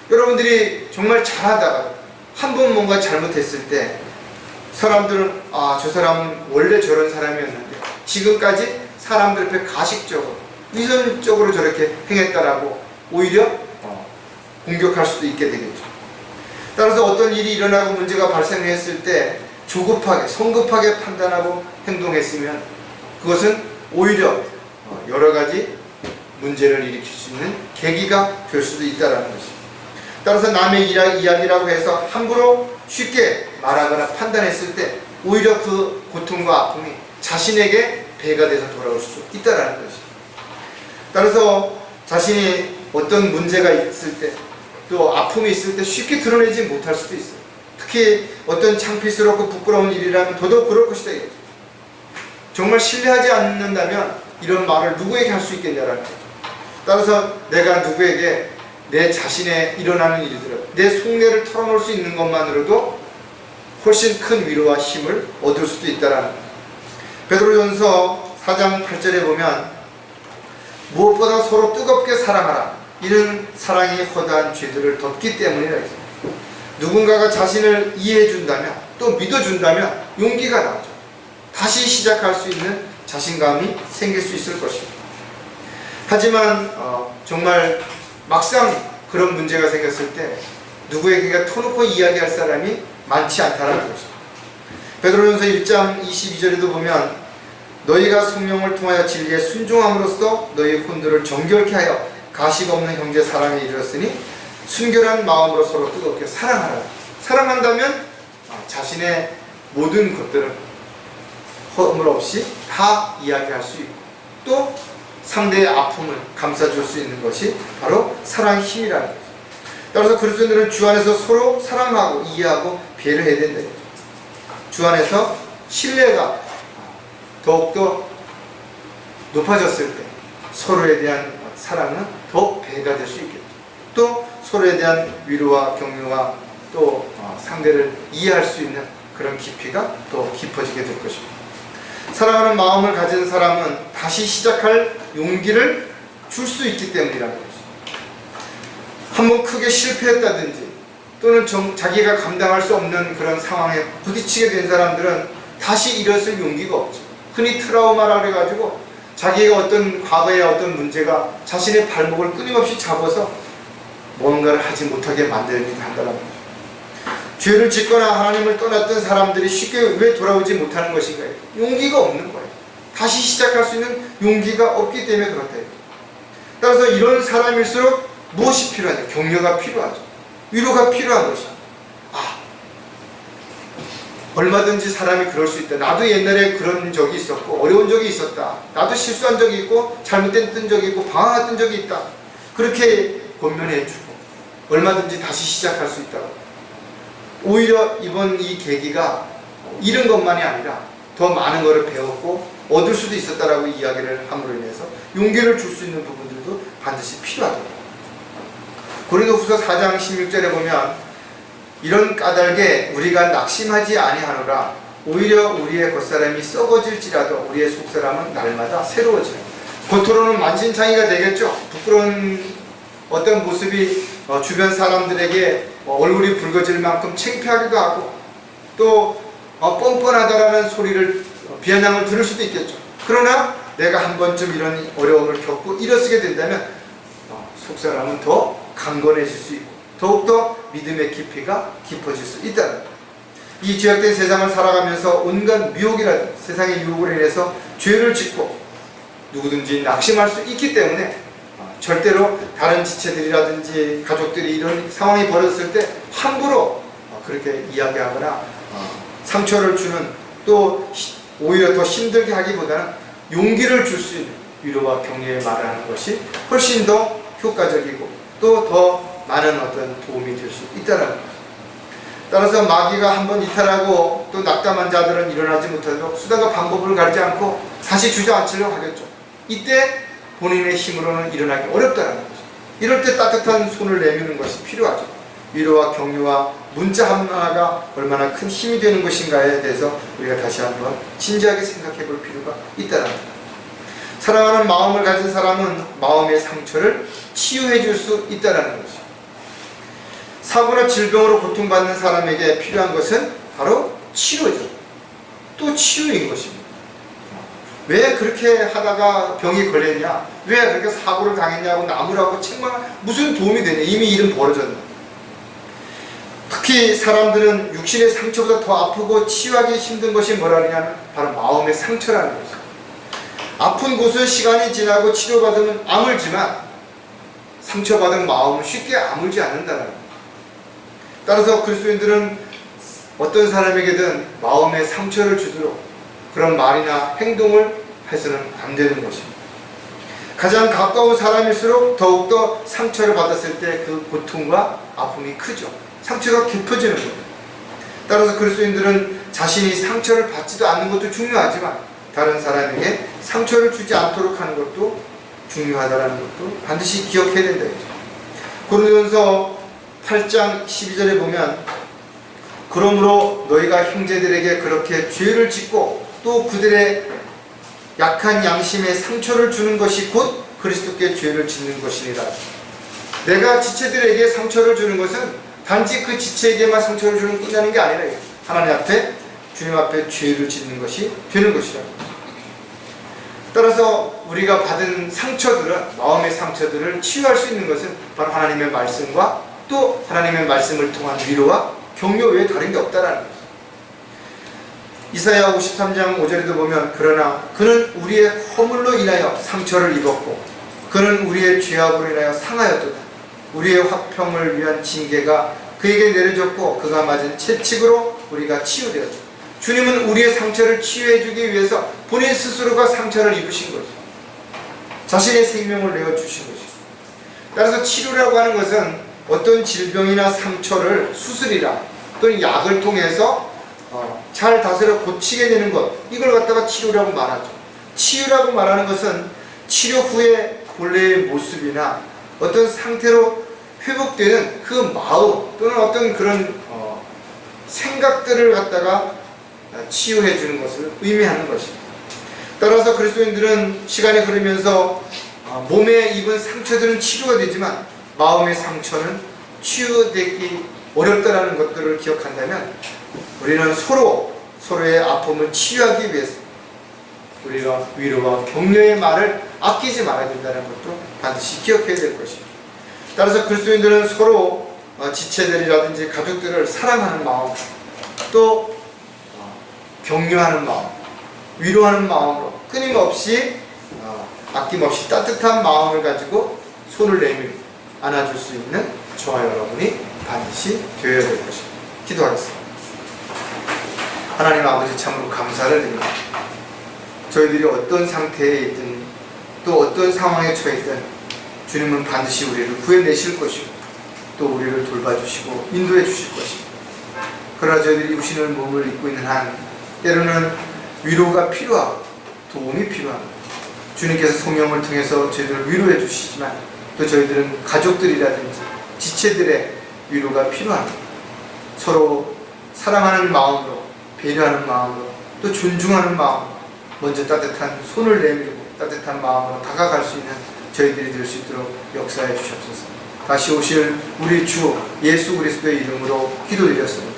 여러분들이 정말 잘하다가 한 번 뭔가 잘못했을 때 사람들은 저 사람은 원래 저런 사람이었는데 지금까지 사람들 앞에 가식적으로 위선적으로 저렇게 행했다라고 오히려 공격할 수도 있게 되겠죠. 따라서 어떤 일이 일어나고 문제가 발생했을 때 조급하게 성급하게 판단하고 행동했으면 그것은 오히려 여러 가지 문제를 일으킬 수 있는 계기가 될 수도 있다는 것입니다. 따라서 남의 이야기라고 해서 함부로 쉽게 말하거나 판단했을 때 오히려 그 고통과 아픔이 자신에게 배가 돼서 돌아올 수 있다는 것입니다. 따라서 자신이 어떤 문제가 있을 때 또 아픔이 있을 때 쉽게 드러내지 못할 수도 있어요. 특히 어떤 창피스럽고 부끄러운 일이라면 더더욱 그럴 것이다. 정말 신뢰하지 않는다면 이런 말을 누구에게 할 수 있겠냐라는 거죠. 따라서 내가 누구에게 내 자신의 일어나는 일들을 내 속내를 털어놓을 수 있는 것만으로도 훨씬 큰 위로와 힘을 얻을 수도 있다는 거예요. 베드로전서 4장 8절에 보면 무엇보다 서로 뜨겁게 사랑하라. 이는 사랑이 허다한 죄들을 덮기 때문이라 했습니다. 누군가가 자신을 이해해 준다면 또 믿어준다면 용기가 나죠. 다시 시작할 수 있는 자신감이 생길 수 있을 것입니다. 하지만 정말 막상 그런 문제가 생겼을 때 누구에게 터놓고 이야기할 사람이 많지 않다는 것입니다. 베드로전서 1장 22절에도 보면 너희가 성령을 통하여 진리에 순종함으로써 너희 혼들을 정결케 하여 가식 없는 형제 사랑에 이르렀으니 순결한 마음으로 서로 뜨겁게 사랑하라. 사랑한다면 자신의 모든 것들은 허물 없이 다 이야기할 수 있고 또 상대의 아픔을 감싸줄 수 있는 것이 바로 사랑의 힘이라는 거죠. 따라서 그리스도인들은 주 안에서 서로 사랑하고 이해하고 배려해야 된다. 주 안에서 신뢰가 더욱더 높아졌을 때 서로에 대한 사랑은 더 배가 될 수 있겠죠. 또 서로에 대한 위로와 격려와 또 상대를 이해할 수 있는 그런 깊이가 더 깊어지게 될 것입니다. 사랑하는 마음을 가진 사람은 다시 시작할 용기를 줄 수 있기 때문이라는 것이죠. 한번 크게 실패했다든지 또는 자기가 감당할 수 없는 그런 상황에 부딪히게 된 사람들은 다시 일어설 용기가 없죠. 흔히 트라우마라 그래가지고 자기가 어떤 과거의 어떤 문제가 자신의 발목을 끊임없이 잡아서 뭔가를 하지 못하게 만들기도 한다는 거죠. 죄를 짓거나 하나님을 떠났던 사람들이 쉽게 왜 돌아오지 못하는 것인가? 용기가 없는 거예요. 다시 시작할 수 있는 용기가 없기 때문에 그렇다. 따라서 이런 사람일수록 무엇이 필요하냐? 격려가 필요하죠. 위로가 필요한 것이죠. 얼마든지 사람이 그럴 수 있다. 나도 옛날에 그런 적이 있었고 어려운 적이 있었다. 나도 실수한 적이 있고 잘못된 적이 있고 방황했던 적이 있다. 그렇게 권면해주고 얼마든지 다시 시작할 수 있다고. 오히려 이번 이 계기가 잃은 것만이 아니라 더 많은 것을 배웠고 얻을 수도 있었다라고 이야기를 함으로 인해서 용기를 줄 수 있는 부분들도 반드시 필요하다. 고린도후서 4장 16절에 보면 이런 까닭에 우리가 낙심하지 아니하노라. 오히려 우리의 겉사람이 썩어질지라도 우리의 속사람은 날마다 새로워지라. 겉으로는 만신창이가 되겠죠. 부끄러운 어떤 모습이 주변 사람들에게 얼굴이 붉어질 만큼 창피하기도 하고 또 뻔뻔하다라는 소리를 비아냥을 들을 수도 있겠죠. 그러나 내가 한 번쯤 이런 어려움을 겪고 일어서게 된다면 속사람은 더 강건해질 수 있고 더욱더 믿음의 깊이가 깊어질 수 있다는 거예요. 이 죄악된 세상을 살아가면서 온갖 미혹이라든지 세상의 유혹으로 인해서 죄를 짓고 누구든지 낙심할 수 있기 때문에 절대로 다른 지체들이라든지 가족들이 이런 상황이 벌어졌을 때 함부로 그렇게 이야기하거나 상처를 주는 또 오히려 더 힘들게 하기보다는 용기를 줄 수 있는 위로와 격려의 말을 하는 것이 훨씬 더 효과적이고 또 더 많은 어떤 도움이 될 수 있다는 겁니다. 따라서 마귀가 한번 이탈하고 또 낙담한 자들은 일어나지 못하도록 수단과 방법을 가리지 않고 다시 주저앉히려고 하겠죠. 이때 본인의 힘으로는 일어나기 어렵다는 거죠. 이럴 때 따뜻한 손을 내미는 것이 필요하죠. 위로와 격려와 문자 하나가 얼마나 큰 힘이 되는 것인가에 대해서 우리가 다시 한번 진지하게 생각해 볼 필요가 있다는 겁니다. 사랑하는 마음을 가진 사람은 마음의 상처를 치유해 줄 수 있다는 것이죠. 사고나 질병으로 고통받는 사람에게 필요한 것은 바로 치료죠. 또 치유인 것입니다. 왜 그렇게 하다가 병이 걸렸냐? 왜 그렇게 사고를 당했냐고 나무라고 책망 무슨 도움이 되냐? 이미 일은 벌어졌네. 특히 사람들은 육신의 상처보다 더 아프고 치유하기 힘든 것이 뭐라냐면 바로 마음의 상처라는 것입니다. 아픈 곳은 시간이 지나고 치료받으면 아물지만 상처받은 마음은 쉽게 아물지 않는다는 겁니다. 따라서 그리스도인들은 어떤 사람에게든 마음에 상처를 주도록 그런 말이나 행동을 해서는 안 되는 것입니다. 가장 가까운 사람일수록 더욱더 상처를 받았을 때 그 고통과 아픔이 크죠. 상처가 깊어지는 거예요. 따라서 그리스도인들은 자신이 상처를 받지도 않는 것도 중요하지만 다른 사람에게 상처를 주지 않도록 하는 것도 중요하다는 것도 반드시 기억해야 된다. 고린도전서 8장 12절에 보면 그러므로 너희가 형제들에게 그렇게 죄를 짓고 또 그들의 약한 양심에 상처를 주는 것이 곧 그리스도께 죄를 짓는 것이니라. 내가 지체들에게 상처를 주는 것은 단지 그 지체에게만 상처를 주는 끝나는 게 아니라 하나님 앞에 주님 앞에 죄를 짓는 것이 되는 것이라고. 따라서 우리가 받은 상처들은 마음의 상처들을 치유할 수 있는 것은 바로 하나님의 말씀과 또 하나님의 말씀을 통한 위로와 격려 외에 다른 게 없다라는 거죠. 이사야 53장 5절에도 보면 그러나 그는 우리의 허물로 인하여 상처를 입었고 그는 우리의 죄악으로 인하여 상하였도다. 우리의 화평을 위한 징계가 그에게 내려졌고 그가 맞은 채찍으로 우리가 치유되었다. 주님은 우리의 상처를 치유해주기 위해서 본인 스스로가 상처를 입으신 거죠. 자신의 생명을 내어주신 거죠. 따라서 치료라고 하는 것은 어떤 질병이나 상처를 수술이나 또는 약을 통해서 잘 다스려 고치게 되는 것, 이걸 갖다가 치료라고 말하죠. 치유라고 말하는 것은 치료 후에 본래의 모습이나 어떤 상태로 회복되는 그 마음 또는 어떤 그런 생각들을 갖다가 치유해 주는 것을 의미하는 것입니다. 따라서 그리스도인들은 시간이 흐르면서 몸에 입은 상처들은 치료가 되지만 마음의 상처는 치유되기 어렵다라는 것들을 기억한다면 우리는 서로의 아픔을 치유하기 위해서 우리가 위로와 격려의 말을 아끼지 말아야 된다는 것도 반드시 기억해야 될 것입니다. 따라서 그리스도인들은 서로 지체들이라든지 가족들을 사랑하는 마음, 또 격려하는 마음, 위로하는 마음으로 끊임없이 아낌없이 따뜻한 마음을 가지고 손을 내밀 안아줄 수 있는 저와 여러분이 반드시 되어야 될 것입니다. 기도하겠습니다. 하나님 아버지 참으로 감사를 드립니다. 저희들이 어떤 상태에 있든 또 어떤 상황에 처해있든 주님은 반드시 우리를 구해내실 것이고 또 우리를 돌봐주시고 인도해 주실 것입니다. 그러나 저희들이 육신의 몸을 입고 있는 한 때로는 위로가 필요하고 도움이 필요합니다. 주님께서 성령을 통해서 저희들을 위로해 주시지만 또 저희들은 가족들이라든지 지체들의 위로가 필요합니다. 서로 사랑하는 마음으로, 배려하는 마음으로, 또 존중하는 마음으로 먼저 따뜻한 손을 내밀고 따뜻한 마음으로 다가갈 수 있는 저희들이 될 수 있도록 역사해 주시옵소서. 다시 오실 우리 주 예수 그리스도의 이름으로 기도드렸습니다.